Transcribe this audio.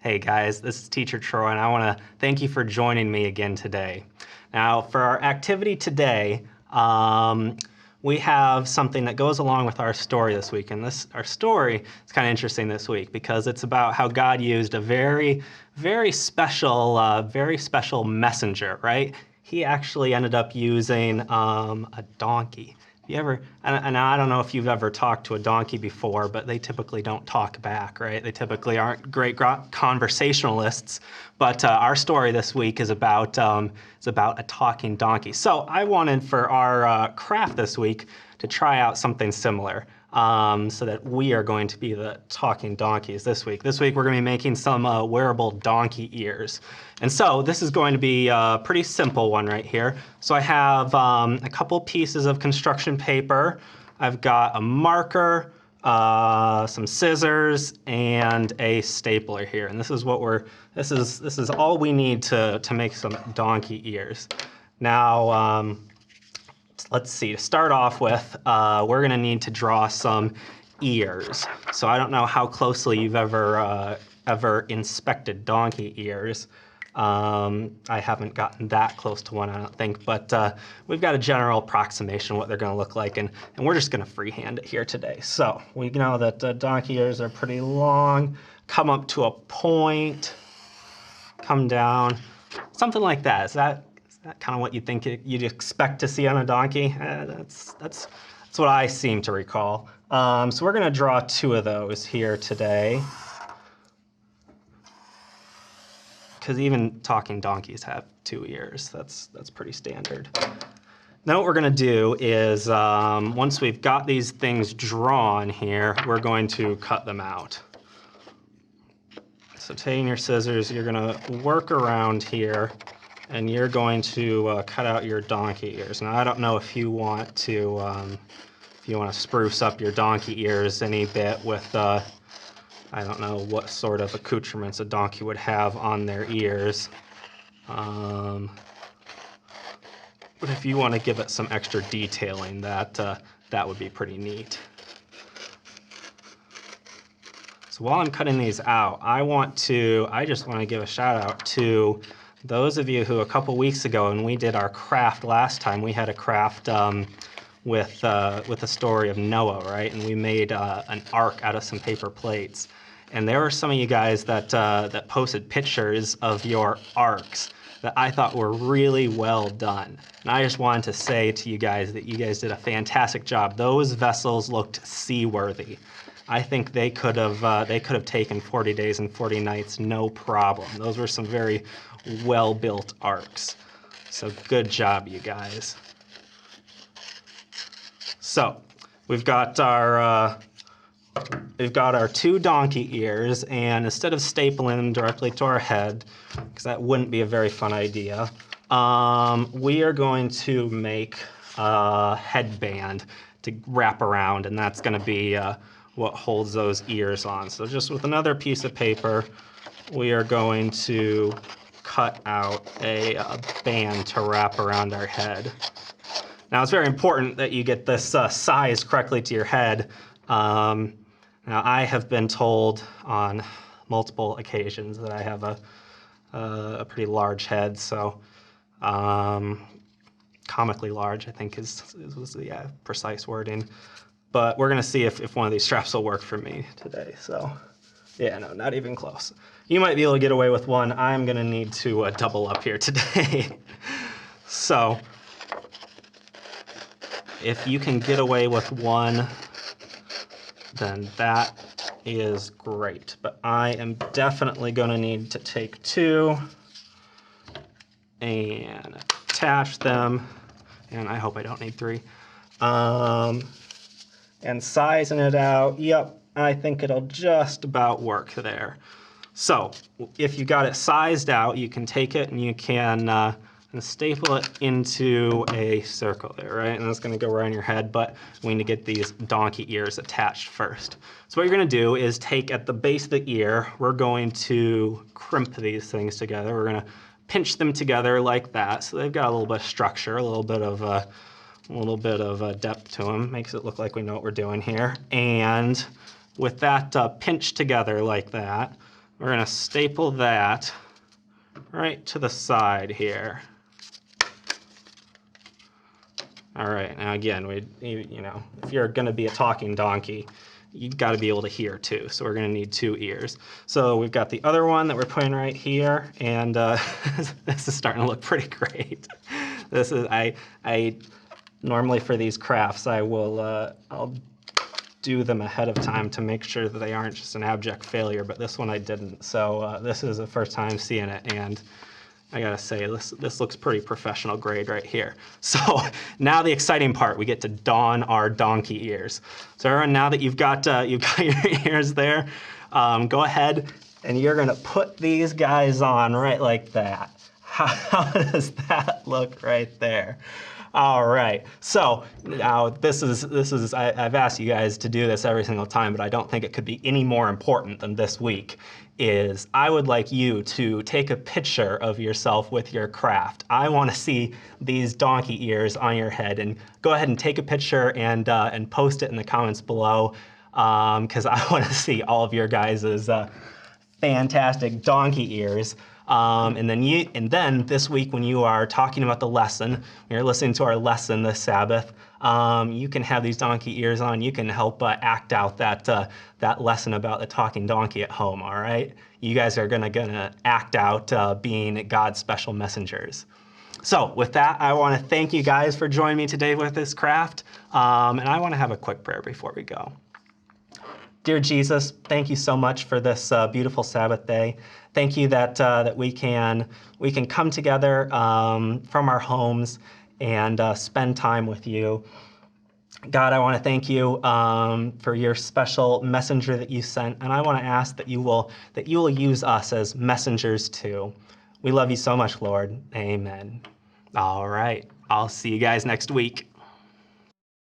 Hey guys, this is Teacher Troy, and I want to thank you for joining me again today. Now, for our activity today, we have something that goes along with our story this week. And our story is kind of interesting this week because it's about how God used a very special messenger, right? He actually ended up using a donkey. You ever, and I don't know if you've ever talked to a donkey before, but they typically don't talk back, right? They typically aren't great conversationalists. But our story this week is about a talking donkey. So I wanted for our craft this week to try out something similar. So that we are going to be the talking donkeys this week. This week we're going to be making some wearable donkey ears. And so this is going to be a pretty simple one right here. So I have a couple pieces of construction paper. I've got a marker, some scissors, and a stapler here. And this is all we need to make some donkey ears. Now, let's see, to start off with, we're going to need to draw some ears. So I don't know how closely you've ever inspected donkey ears. I haven't gotten that close to one, I don't think, but we've got a general approximation of what they're going to look like, and we're just going to freehand it here today. So we know that donkey ears are pretty long, come up to a point, come down, something like that. Is that kind of what you think you'd expect to see on a donkey? That's what I seem to recall. So we're going to draw two of those here today, because even talking donkeys have two ears. That's pretty standard. Now what we're going to do is, once we've got these things drawn here, we're going to cut them out. So taking your scissors, you're going to work around here, and you're going to cut out your donkey ears. Now, I don't know if you want to spruce up your donkey ears any bit with, I don't know what sort of accoutrements a donkey would have on their ears. But if you want to give it some extra detailing, that would be pretty neat. So while I'm cutting these out, I just want to give a shout out to those of you who a couple weeks ago, when we did our craft last time, we had a craft with the story of Noah, right? And we made an ark out of some paper plates. And there were some of you guys that posted pictures of your arks that I thought were really well done. And I just wanted to say to you guys that you guys did a fantastic job. Those vessels looked seaworthy. I think they could have taken 40 days and 40 nights, no problem. Those were some very well-built arcs. So good job, you guys. So we've got our two donkey ears, and instead of stapling them directly to our head, because that wouldn't be a very fun idea, we are going to make a headband to wrap around, and that's going to be what holds those ears on. So just with another piece of paper, we are going to cut out a band to wrap around our head. Now, it's very important that you get this size correctly to your head. Now, I have been told on multiple occasions that I have a pretty large head, so comically large, I think was the precise wording. But we're going to see if one of these straps will work for me today. So, yeah, no, not even close. You might be able to get away with one. I'm going to need to double up here today. So, if you can get away with one, then that is great. But I am definitely going to need to take two and attach them. And I hope I don't need three. And sizing it out, yep, I think it'll just about work there. So if you got it sized out, you can take it and you can staple it into a circle there, right? And that's going to go right on your head, but we need to get these donkey ears attached first. So what you're going to do is take at the base of the ear, we're going to crimp these things together. We're going to pinch them together like that, so they've got a little bit of structure, a little bit of depth to them. Makes it look like we know what we're doing here. And with that pinched together like that, We're going to staple that right to the side here. All right, now again, if you're going to be a talking donkey, you've got to be able to hear too. So we're going to need 2 ears. So we've got the other one that we're putting right here, and this is starting to look pretty great. This is I normally for these crafts I'll do them ahead of time to make sure that they aren't just an abject failure. But this one I didn't. So this is the first time seeing it, and I gotta say, this looks pretty professional grade right here. So now the exciting part, we get to don our donkey ears. So everyone, now that you've got your ears there, go ahead and you're gonna put these guys on right like that. How does that look right there? All right, so now this is I've asked you guys to do this every single time, but I don't think it could be any more important than this week. Is I would like you to take a picture of yourself with your craft. I want to see these donkey ears on your head, and go ahead and take a picture and post it in the comments below, because I want to see all of your guys' fantastic donkey ears. And then this week, when you are talking about the lesson, when you're listening to our lesson this Sabbath, you can have these donkey ears on. You can help act out that lesson about the talking donkey at home. All right, you guys are gonna act out being God's special messengers. So with that, I want to thank you guys for joining me today with this craft, and I want to have a quick prayer before we go. Dear Jesus, thank you so much for this beautiful Sabbath day. Thank you that we can come together from our homes and spend time with you. God, I want to thank you for your special messenger that you sent, and I want to ask that you will use us as messengers too. We love you so much, Lord. Amen. All right, I'll see you guys next week.